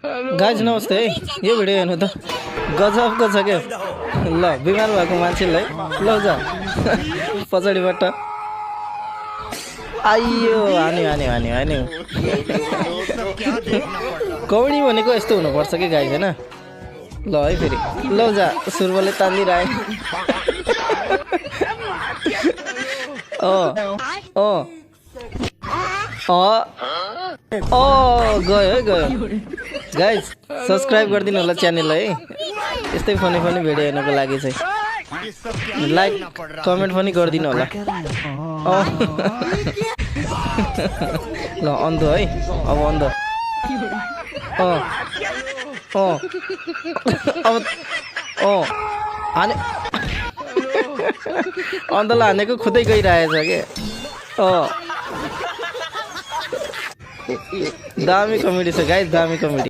guys नमस्ते है यो भिडियो हेर्नु त गजबको छ क्या ल बिमार भएको मान्छेलाई ल जा पछाडिबाट आइयो हान्यो हान्यो हान्यो हान्यो कौडी भनेको यस्तो हुनुपर्छ कि गाइज होइन ल है फेरि ल जा सुरुवाले तानिदिइरहे गयो है गयो गाइज सब्सक्राइब गरिदिनु होला च्यानललाई है यस्तै फनी फनी भिडियो हेर्नको लागि चाहिँ लाइक कमेन्ट पनि गरिदिनु होला ल अन्धो है अब अन्धो अब हाने अन्धलाई हानेको खुदै गइरहेछ के दामी कमेडी छ गाइस दामी कमेडी